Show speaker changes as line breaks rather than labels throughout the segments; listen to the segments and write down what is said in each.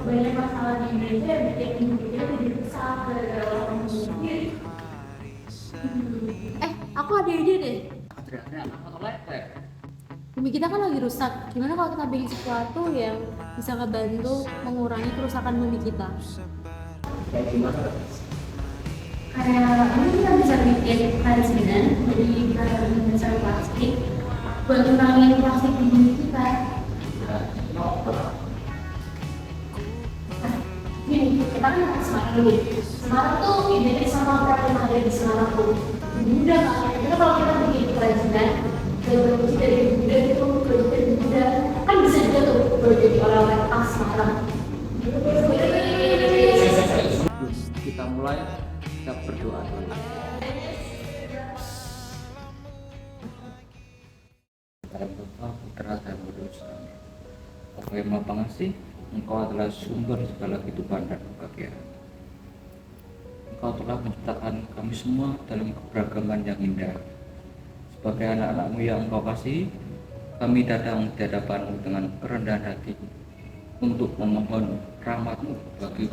banyak masalah di Indonesia yang bikin Indonesia jadi rusak gara-gara orang sendiri.
Aku ada ide deh.
Adriana, apa lepek?
Bumi kita kan lagi rusak. Gimana kalau kita bikin sesuatu yang bisa ngebantu mengurangi kerusakan bumi kita?
Kayak gimana?
Kayak ini kita bisa bikin kerajinan, jadi kita bikin dasar plastik buat ngurangin plastik di bumi kita. Gini, kita kan anak Semarang nih. Semarang tuh identik sama problem yang ada di Semarang tuh. Mudah kan? Karena kalau kita bikin kerajinan, produksi dari mudah itu produksi dari mudah kan bisa juga tuh buat jadi oleh-oleh khas Semarang.
Kita mulai, kita berdoa dulu. Bapa, Putra dan Roh Kudus. Bapa yang Maha Pengasih, Engkau adalah sumber segala kehidupan dan kebahagiaan. Engkau telah menciptakan kami semua dalam keberagaman yang indah. Sebagai anak-anak-Mu yang Engkau kasih, kami datang di hadapan-Mu dengan kerendahan hati untuk memohon rahmat-Mu bagi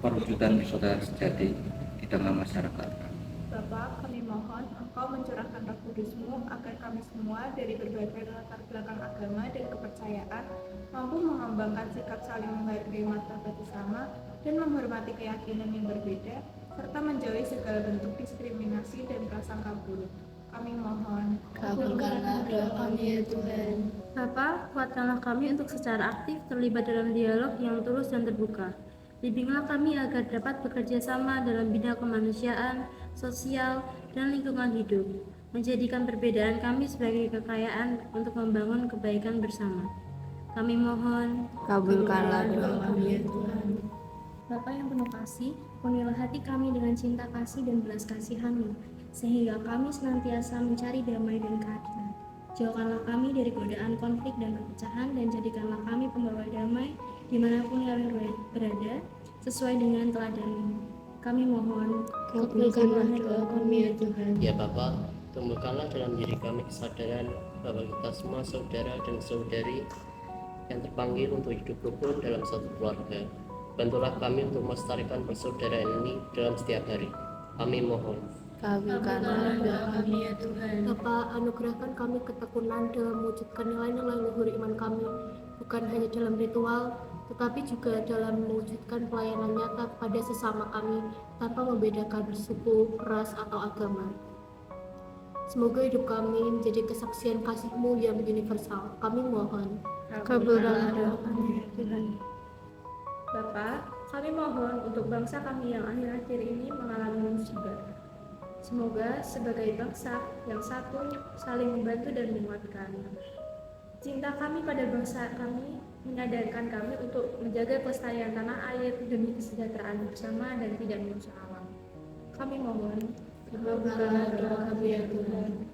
perwujudan saudara sejati di tengah masyarakat kami.
Bapa, kami mohon Engkau mencurahkan Roh Kudus-Mu agar kami semua dari berbagai latar belakang agama dan kepercayaan mampu mengembangkan sikap saling menghargai martabat sesama dan menghormati keyakinan yang berbeda serta menjauhi segala bentuk diskriminasi dan prasangka buruk. Kami mohon,
Kabulkanlah doa kami ya Tuhan. Bapa, kuatkanlah kami untuk secara aktif terlibat dalam dialog yang tulus dan terbuka. Bimbinglah kami agar dapat bekerja sama dalam bidang kemanusiaan, sosial, dan lingkungan hidup, menjadikan perbedaan kami sebagai kekayaan untuk membangun kebaikan bersama. Kami mohon,
Kabulkanlah doa kami ya Tuhan.
Bapa yang penuh kasih, penuhilah hati kami dengan cinta kasih dan belas kasihan-Mu, sehingga kami senantiasa mencari damai dan keadilan. Jauhkanlah kami dari godaan konflik dan perpecahan, dan jadikanlah kami pembawa damai dimanapun kami berada, sesuai dengan teladan-Mu. Kami mohon,
Kabulkanlah doa kami ya Tuhan.
Ya Bapa, tumbuhkanlah dalam diri kami kesadaran bahwa kita semua saudara dan saudari yang terpanggil untuk hidup rukun dalam satu keluarga. Bantulah kami untuk melestarikan persaudaraan ini dalam setiap hari. Kami mohon.
Kabulkanlah doa kami ya Tuhan.
Bapa, anugerahkan kami ketekunan dalam mewujudkan nilai-nilai luhur iman kami, bukan hanya dalam ritual, tetapi juga dalam mewujudkan pelayanan nyata kepada sesama kami tanpa membedakan suku, ras, atau agama. Semoga hidup kami menjadi kesaksian kasih-Mu yang universal. Kami mohon.
Kabulkanlah doa kami ya Tuhan.
Bapa, kami mohon untuk bangsa kami yang akhir-akhir ini mengalami musibah. Semoga sebagai bangsa yang satu saling membantu dan menguatkan. Cinta kami pada bangsa kami menyadarkan kami untuk menjaga kelestarian tanah air demi kesejahteraan bersama dan tidak merusak alam. Kami mohon.
Kabulkanlah doa kami ya Tuhan.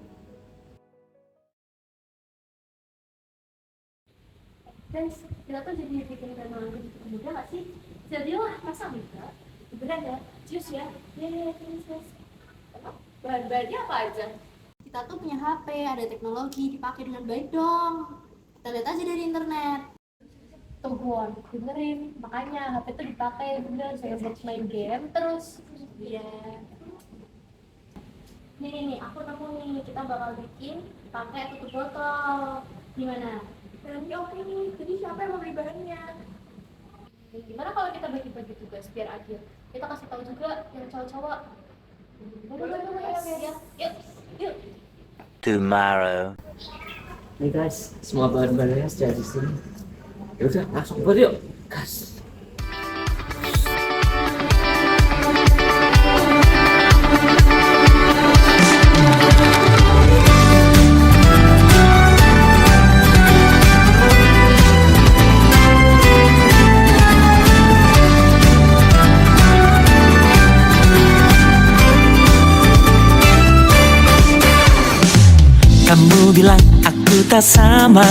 Guys, kita tuh jadi bikin permainan gitu mudah gak sih? Jadilah, masa enggak? Beneran ya? Jus ya? Ya, terus. Bahan-bahannya apa aja?
Kita tuh punya HP, ada teknologi, dipakai dengan baik dong. Kita lihat aja dari internet.
Tungguan, benerin. Makanya HP tuh dipakai bener, saya buat main game terus. Iya. Nih, aku nemu nih, kita bakal bikin pakai tutup botol. Gimana?
nanti oke nih, jadi siapa yang mau beli bahannya?
Gimana kalau kita bagi-bagi tugas biar adil? Kita kasih tahu juga yang cowok-cowok. Yuk.
Tomorrow.
Nih guys, semua bahan-bahannya sudah di sini. Ya udah, langsung buat yuk. Gas.
Kamu bilang aku tak sama,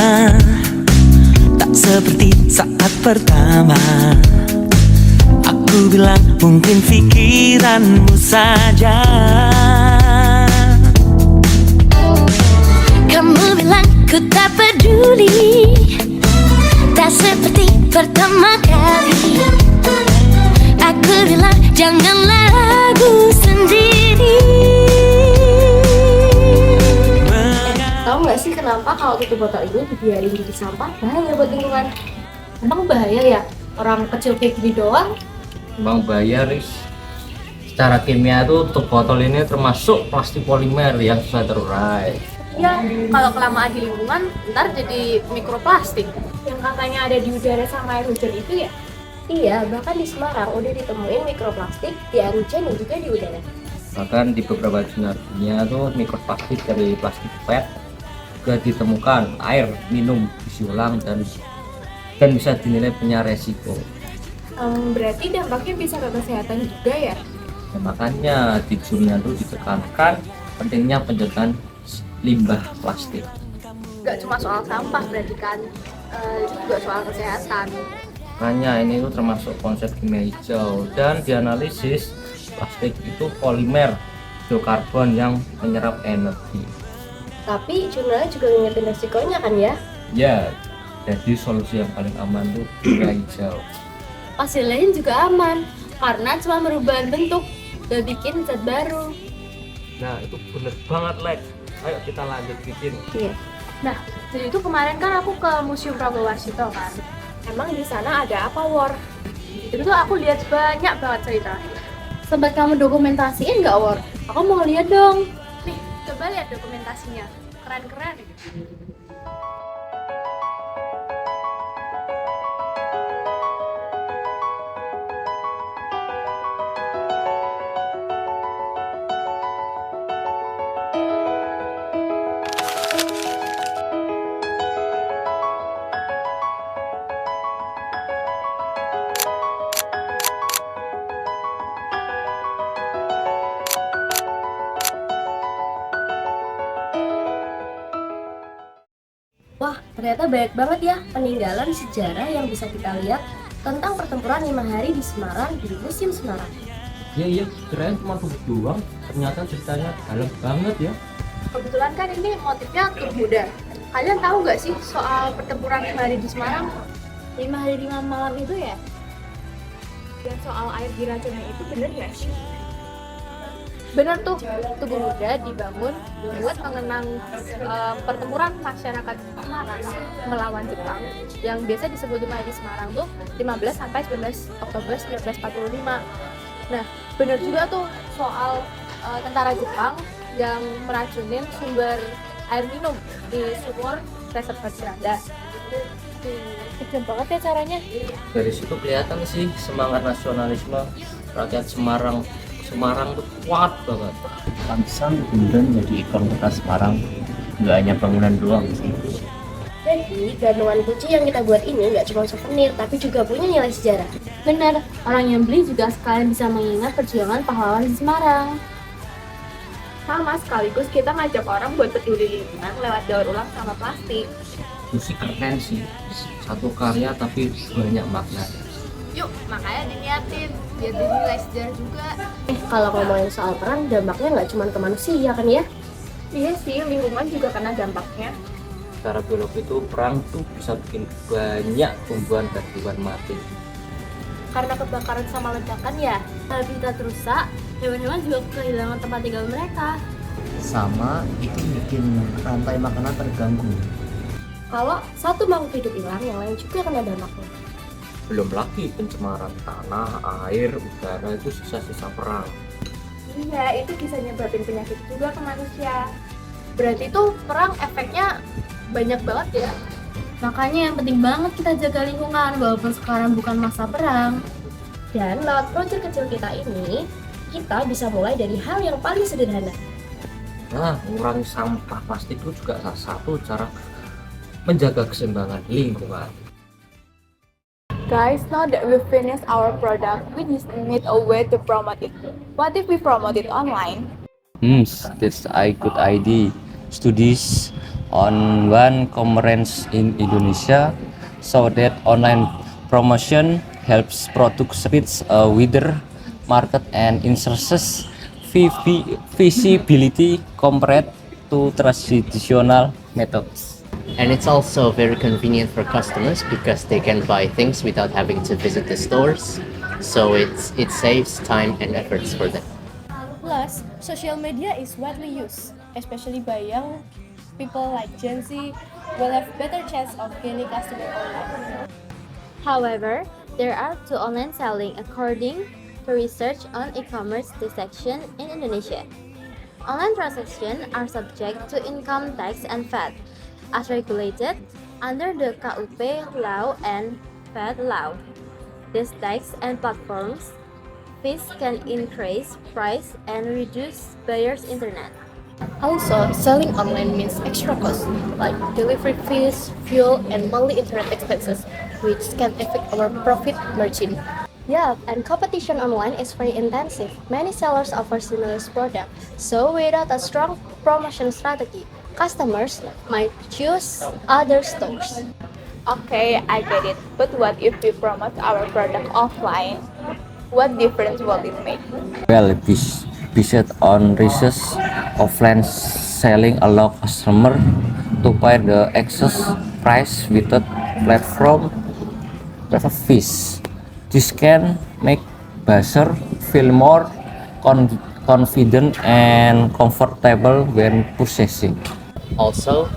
tak seperti saat pertama. Aku bilang mungkin pikiranmu saja.
Kamu bilang ku tak peduli, tak tak seperti pertama kali. Aku bilang janganlah ragu sendiri.
Tahu nggak sih kenapa kalau tutup botol ini dibiarin jadi sampah bahaya buat lingkungan? Emang bahaya ya? Orang kecil kayak gini doang?
Bang bayar, Riz. Secara kimia itu tutup botol ini termasuk plastik polimer yang susah terurai.
Ya, kalau kelamaan di lingkungan, ntar jadi mikroplastik. Yang katanya ada di udara sama air hujan itu ya?
Iya, bahkan di Semarang udah ditemuin mikroplastik di air hujan dan juga di udara.
Bahkan di beberapa sinar dunia tuh mikroplastik dari plastik PET juga ditemukan air minum isi ulang dan bisa dinilai punya resiko.
Berarti dampaknya bisa ke kesehatan juga ya?
Nah, makanya di dunia itu ditekankan pentingnya pencegahan limbah plastik.
Nggak cuma soal sampah berarti kan, juga soal kesehatan.
Makanya ini tuh termasuk konsep kimia hijau dan dianalisis plastik itu polimer hidrokarbon yang menyerap energi.
Tapi jurnalnya juga ngingetin resikonya kan ya?
Ya, jadi solusi yang paling aman tuh kimia hijau.
Hasilnya juga aman karena cuma merubah bentuk dan bikin zat baru.
Nah itu bener banget Lex. Ayo kita lanjut bikin.
Iya.
Nah, jadi itu kemarin kan aku ke Museum Prabowo-Warsito kan. Emang di sana ada apa, War? Itu tuh aku lihat banyak banget cerita.
Sempat kamu dokumentasiin nggak, War? Aku mau lihat dong.
Nih, coba lihat dokumentasinya. Keren-keren.
Wah, ternyata banyak banget ya peninggalan sejarah yang bisa kita lihat tentang pertempuran 5 hari di Semarang di Museum Semarang.
Iya, keren cuma begitu doang. Ternyata ceritanya dalam banget ya.
Kebetulan kan ini motifnya Tur Buddha. Kalian tahu nggak sih soal pertempuran 5 hari di Semarang?
5 hari 5 malam itu ya?
Dan soal air diracunnya itu bener nggak sih? Bener tuh, Tugu Buddha dibangun buat mengenang pertempuran masyarakat Semarang melawan Jepang yang biasa disebut 5 hari di Semarang tuh 15 sampai 19 Oktober 1945. Nah, bener juga tuh soal tentara Jepang yang meracunin sumber air minum di sumur reservoir Ciranda.
Keren banget ya caranya.
Dari situ kelihatan sih semangat nasionalisme rakyat Semarang tuh kuat banget. Pantesan kemudian jadi ikon kota Semarang, nggak hanya bangunan doang sih.
Jadi, gantungan kunci yang kita buat ini nggak cuma souvenir, tapi juga punya nilai sejarah. Benar, orang yang beli juga sekalian bisa mengingat perjuangan pahlawan di Semarang.
Sama sekaligus kita ngajak orang buat peduli lingkungan lewat daur ulang sama plastik.
Itu sih keren sih, satu karya tapi banyak makna.
Yuk, makanya diniatin biar jadi nilai sejarah juga.
Kalau ngomongin soal perang, dampaknya nggak cuma ke manusia kan ya?
Iya sih, lingkungan juga kena dampaknya.
Secara biologi itu perang tuh bisa bikin banyak tumbuhan dan hewan mati.
Karena kebakaran sama ledakan ya, habitat rusak, hewan-hewan juga kehilangan tempat tinggal mereka.
Sama itu bikin rantai makanan terganggu.
Kalau satu makhluk hidup hilang, yang lain juga kena dampaknya.
Belum lagi pencemaran tanah, air, udara itu sisa-sisa perang.
Iya, itu bisa nyebabin penyakit juga ke manusia. Berarti tuh perang efeknya banyak banget ya.
Makanya yang penting banget kita jaga lingkungan walaupun sekarang bukan masa perang. Dan lewat proyek kecil kita ini, kita bisa mulai dari hal yang paling sederhana.
Nah, mengurangi sampah plastik itu juga salah satu cara menjaga keseimbangan lingkungan.
Guys, now that we finished our product, we just need a way to promote it. What if we promote it online?
That's a good idea. Studies on one conference in Indonesia so that online promotion helps products reach a wider market and increases visibility compared to traditional methods.
And it's also very convenient for customers because they can buy things without having to visit the stores. So it saves time and efforts for them.
Plus, social media is widely used, especially by young people like Gen Z, will have better chance of gaining customer online.
However, there are two online selling according to research on e-commerce transaction in Indonesia. Online transactions are subject to income tax and VAT, as regulated under the KUP law and VAT law. These tax and platforms fees can increase price and reduce buyers' internet.
Also, selling online means extra costs like delivery fees, fuel, and monthly internet expenses, which can affect our profit margin.
Yeah, and competition online is very intensive. Many sellers offer similar products, so without a strong promotion strategy, customers might choose other stores.
Okay, I get it. But what if we promote our product offline? What difference will it make?
Well, based on research, offline selling allow customer to pay the excess price without platform fees. This can make buyer feel more confident and comfortable when purchasing.
Also,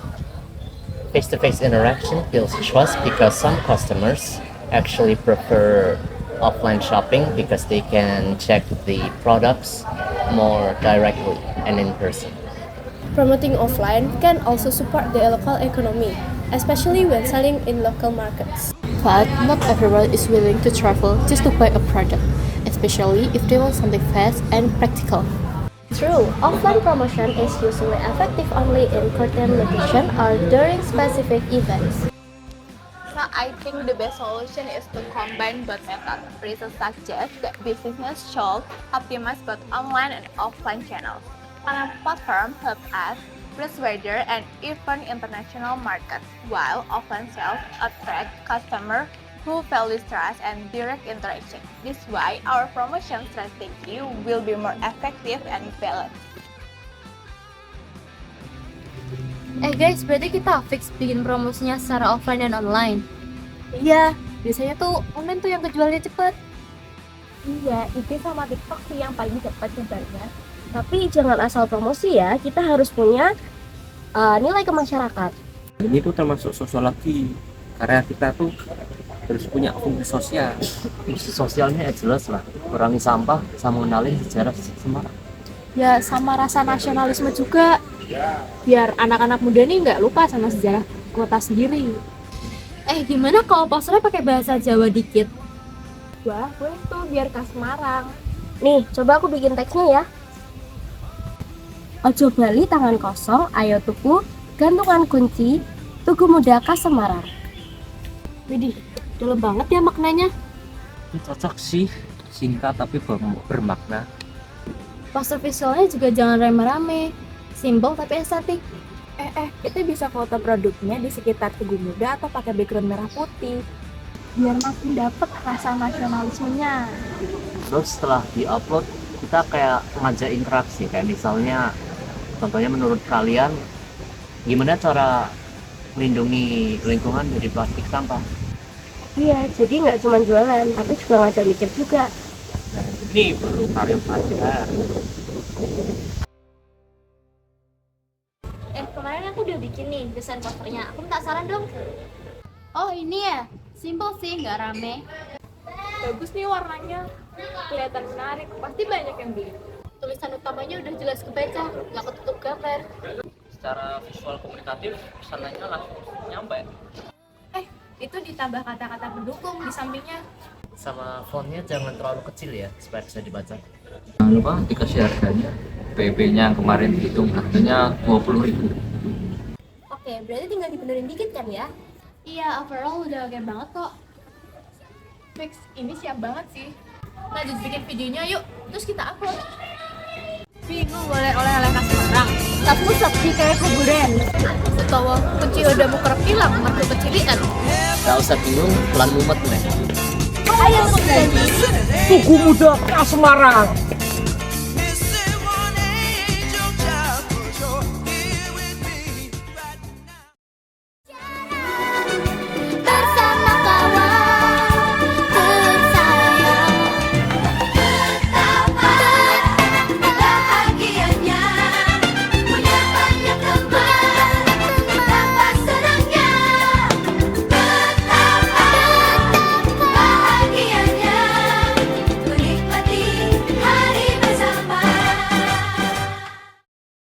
face-to-face interaction builds trust because some customers actually prefer offline shopping because they can check the products more directly and in person.
Promoting offline can also support the local economy, especially when selling in local markets. But not everyone is willing to travel just to buy a product, especially if they want something fast and practical.
True, offline promotion is usually effective only in certain locations or during specific events.
So I think the best solution is to combine both methods. Research suggests that businesses should optimize both online and offline channels. Online platforms help us reach wider and even international markets, while offline sales attract customers who value trust and direct interaction. This is why our promotion strategy will be more effective and balanced.
Guys, berarti kita fix bikin promosinya secara offline dan online.
Iya, biasanya tuh online tuh yang kejualnya cepet.
Iya, IG sama TikTok sih yang paling cepat sebenarnya. Tapi jangan asal promosi ya, kita harus punya nilai ke masyarakat.
Ini tuh termasuk sosiologi, karena kita tuh harus punya fungsi sosial.
Fungsi sosialnya jelas lah, kurangi sampah sama mengenalin sejarah Semarang.
Ya sama rasa nasionalisme juga, biar anak-anak muda nih nggak lupa sama sejarah kota sendiri.
Gimana kalau posternya pakai bahasa Jawa dikit?
Wah, boleh tuh biar khas Semarang. Nih, coba aku bikin teksnya ya. Ojo bali tangan kosong, ayo tuku gantungan kunci, tugu muda khas Semarang. Widih, dalam banget ya maknanya.
Ini cocok sih, singkat tapi bermakna.
Poster visualnya juga jangan rame-rame, simple tapi estetik.
Kita bisa foto produknya di sekitar tugu muda atau pakai background merah putih, biar makin dapet rasa nasionalismenya.
Terus setelah di-upload, kita kayak ngajak interaksi, kayak misalnya contohnya menurut kalian gimana cara melindungi lingkungan dari plastik sampah?
Iya, jadi nggak cuma jualan, tapi juga ngajak mikir juga.
Nah, ini perlu karya pelajar.
Kemarin aku udah bikin nih desain posternya, aku minta saran dong. Oh ini ya, simple sih, nggak rame.
Bagus nih warnanya, kelihatan menarik, pasti banyak yang beli.
Tulisan utamanya udah jelas kebaca, nggak ketutup gambar.
Secara visual komunikatif, pesanannya langsung nyampe.
Itu ditambah kata-kata pendukung di sampingnya.
Sama fontnya jangan terlalu kecil ya, supaya bisa dibaca.
Jangan lupa dikasih harganya. PP-nya kemarin dihitung harganya 20.000.
Oke, berarti tinggal dibenerin dikit kan ya? Iya, overall udah oke banget kok.
Fix, ini siap banget sih. Lanjut bikin videonya yuk, terus kita upload. Bingung boleh oleh-oleh khas Semarang. Tapi sepi kayak kuburan. Utawa kunci udah mau kerap hilang, merdu kecilian.
Gak usah bingung, pelan mumet nih.
Ayo menjadi
Tugu Muda Khas Semarang.